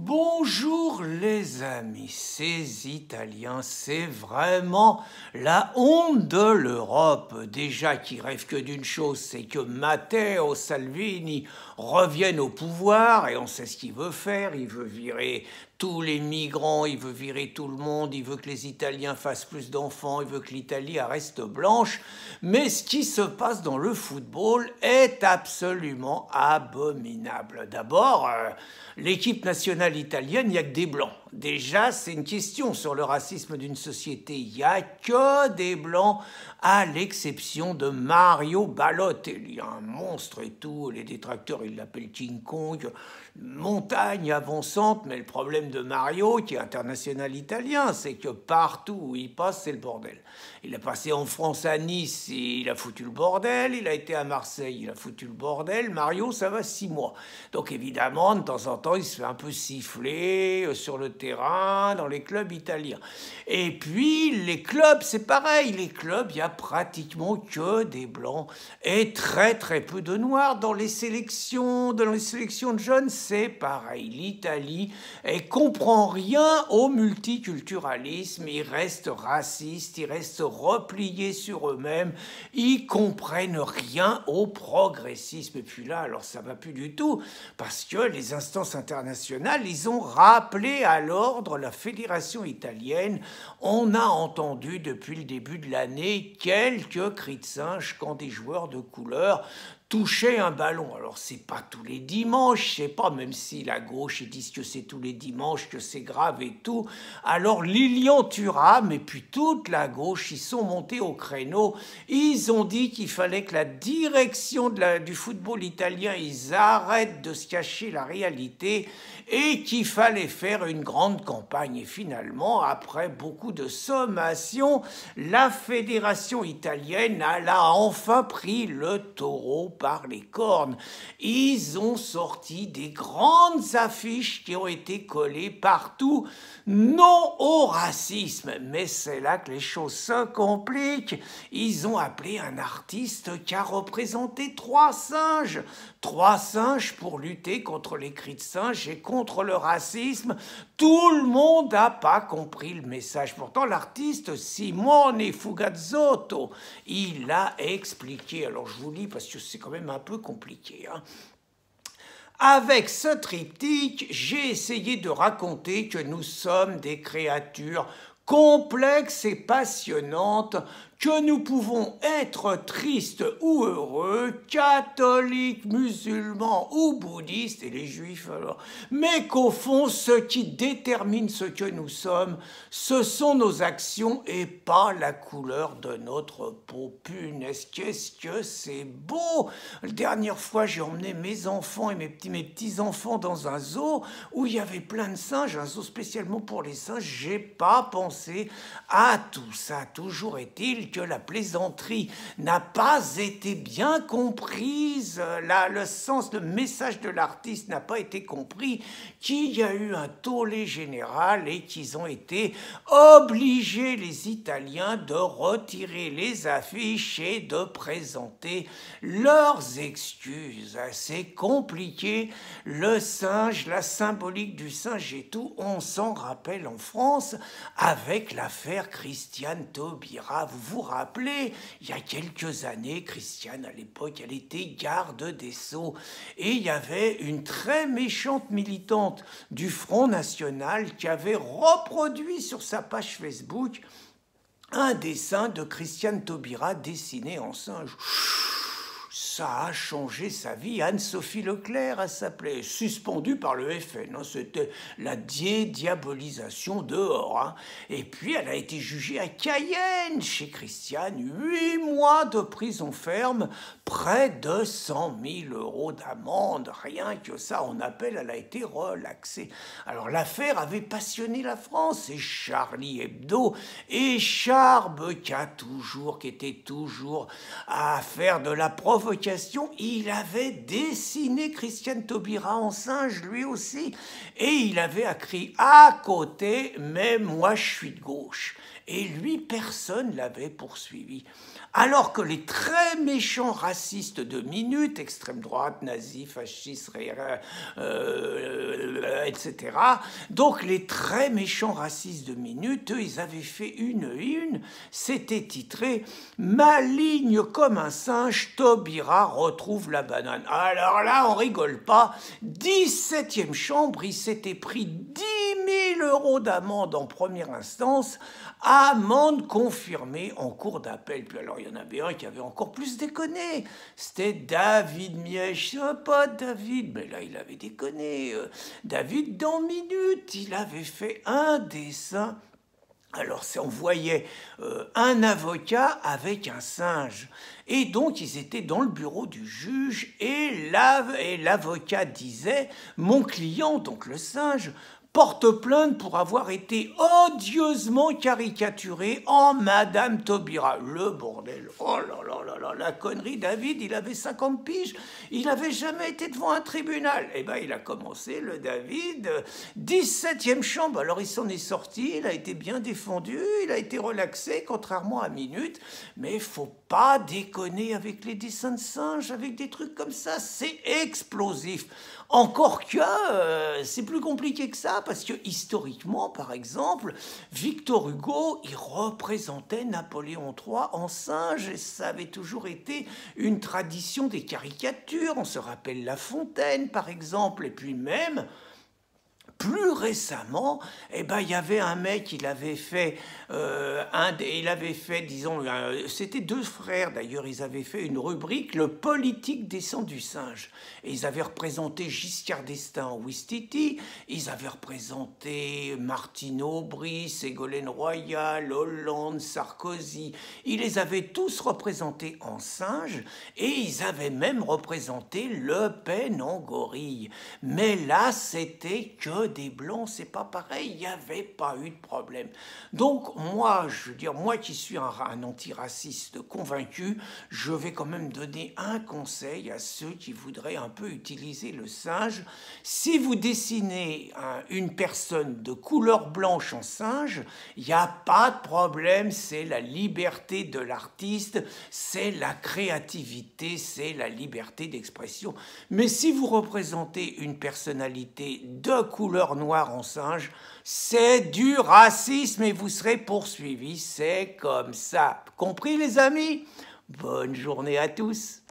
Bonjour les amis, ces Italiens, c'est vraiment la honte de l'Europe. Déjà qui rêvent que d'une chose, c'est que Matteo Salvini revienne au pouvoir et on sait ce qu'il veut faire. Il veut virer tous les migrants, il veut virer tout le monde, il veut que les Italiens fassent plus d'enfants, il veut que l'Italie reste blanche. Mais ce qui se passe dans le football est absolument abominable. D'abord, l'équipe nationale italienne, il n'y a que des blancs. Déjà, c'est une question sur le racisme d'une société. Il n'y a que des blancs, à l'exception de Mario Balotelli, un monstre et tout. Les détracteurs, ils l'appellent King Kong. Montagne avançante, mais le problème de Mario, qui est international italien, c'est que partout où il passe, c'est le bordel. Il a passé en France à Nice, il a foutu le bordel. Il a été à Marseille, il a foutu le bordel. Mario, ça va 6 mois. Donc évidemment, de temps en temps, il se fait un peu siffler sur le terrain, dans les clubs italiens. Et puis, les clubs, c'est pareil. Les clubs, il n'y a pratiquement que des blancs et très très peu de noirs. Dans les sélections de jeunes, c'est pareil. L'Italie, elle comprend rien au multiculturalisme. Ils restent racistes, ils restent repliés sur eux-mêmes. Ils comprennent rien au progressisme. Et puis là, alors ça va plus du tout, parce que les instances internationales, ils ont rappelé à l'ordre la fédération italienne. On a entendu depuis le début de l'année quelques cris de singe quand des joueurs de couleur toucher un ballon. Alors, c'est pas tous les dimanches, je sais pas, même si la gauche, ils disent que c'est tous les dimanches, que c'est grave et tout. Alors, Lilian Thuram et puis toute la gauche, ils sont montés au créneau. Ils ont dit qu'il fallait que la direction du football italien, ils arrêtent de se cacher la réalité et qu'il fallait faire une grande campagne. Et finalement, après beaucoup de sommations, la fédération italienne a enfin pris le taureau par les cornes. Ils ont sorti des grandes affiches qui ont été collées partout. Non au racisme. Mais c'est là que les choses se compliquent. Ils ont appelé un artiste qui a représenté 3 singes. 3 singes pour lutter contre les cris de singe et contre le racisme. Tout le monde n'a pas compris le message. Pourtant, l'artiste Simone Fugazzotto, il a expliqué. Alors, je vous lis parce que c'est quand même un peu compliqué, hein. Avec ce triptyque, j'ai essayé de raconter que nous sommes des créatures complexes et passionnantes, que nous pouvons être tristes ou heureux, catholiques, musulmans ou bouddhistes, et les juifs alors, mais qu'au fond, ce qui détermine ce que nous sommes, ce sont nos actions et pas la couleur de notre peau. Punaise, qu'est-ce que c'est beau! La dernière fois, j'ai emmené mes enfants et mes petits-enfants dans un zoo où il y avait plein de singes, un zoo spécialement pour les singes. J'ai pas pensé à tout ça. Toujours est-il que la plaisanterie n'a pas été bien comprise, le sens, le message de l'artiste n'a pas été compris, qu'il y a eu un tollé général et qu'ils ont été obligés, les Italiens, de retirer les affiches et de présenter leurs excuses. C'est compliqué, le singe, la symbolique du singe et tout, on s'en rappelle en France avec l'affaire Christiane Taubira. Vous vous rappelez, il y a quelques années, Christiane, à l'époque, elle était garde des Sceaux. Et il y avait une très méchante militante du Front National qui avait reproduit sur sa page Facebook un dessin de Christiane Taubira dessiné en singe. Ça a changé sa vie. Anne-Sophie Leclerc, elle s'appelait, suspendue par le FN. Hein. C'était la diabolisation dehors. Hein. Et puis, elle a été jugée à Cayenne, chez Christiane. 8 mois de prison ferme, près de 100 000 euros d'amende. Rien que ça, en appel, elle a été relaxée. Alors, l'affaire avait passionné la France. Et Charlie Hebdo et Charb, qui était toujours à faire de la provocation, il avait dessiné Christiane Taubira en singe, lui aussi, et il avait écrit à côté « Mais moi, je suis de gauche ». Et lui, personne ne l'avait poursuivi. Alors que les très méchants racistes de minute, extrême droite, nazis, fascistes, etc. Donc les très méchants racistes de Minute, eux, ils avaient fait une, c'était titré « Maligne comme un singe, Taubira retrouve la banane ». Alors là, on rigole pas, 17e chambre, il s'était pris 10 000 € d'amende en première instance, amende confirmée en cours d'appel. Puis alors, il y en avait un qui avait encore plus déconné, c'était David Miège, pas David, mais là, il avait déconné. David, dans Minute, il avait fait un dessin. Alors, on voyait un avocat avec un singe. Et donc, ils étaient dans le bureau du juge et l'avocat disait « Mon client, donc le singe, porte plainte pour avoir été odieusement caricaturé en Madame Taubira. » Le bordel, oh là là là là, la connerie. David, il avait 50 piges, il n'avait jamais été devant un tribunal. Eh bien, il a commencé, le David, 17e chambre. Alors, il s'en est sorti, il a été bien défendu, il a été relaxé, contrairement à Minute. Mais il faut pas déconner avec les dessins de singes, avec des trucs comme ça, c'est explosif. Encore que c'est plus compliqué que ça, parce que historiquement, par exemple, Victor Hugo, il représentait Napoléon III en singe, et ça avait toujours été une tradition des caricatures. On se rappelle La Fontaine, par exemple, et puis même... Plus récemment, eh ben, il y avait un mec, il avait fait, disons, c'était deux frères d'ailleurs, ils avaient fait une rubrique, le politique descend du singe. Et ils avaient représenté Giscard d'Estaing en Ouistiti, ils avaient représenté Martine Aubry, Ségolène Royal, Hollande, Sarkozy. Ils les avaient tous représentés en singe et ils avaient même représenté Le Pen en gorille. Mais là, c'était que des blancs, c'est pas pareil, il n'y avait pas eu de problème. Donc moi, je veux dire, moi qui suis un antiraciste convaincu, je vais quand même donner un conseil à ceux qui voudraient un peu utiliser le singe. Si vous dessinez une personne de couleur blanche en singe, il n'y a pas de problème, c'est la liberté de l'artiste, c'est la créativité, c'est la liberté d'expression. Mais si vous représentez une personnalité de couleur noire en singe, c'est du racisme et vous serez poursuivis. C'est comme ça. Compris, les amis? Bonne journée à tous.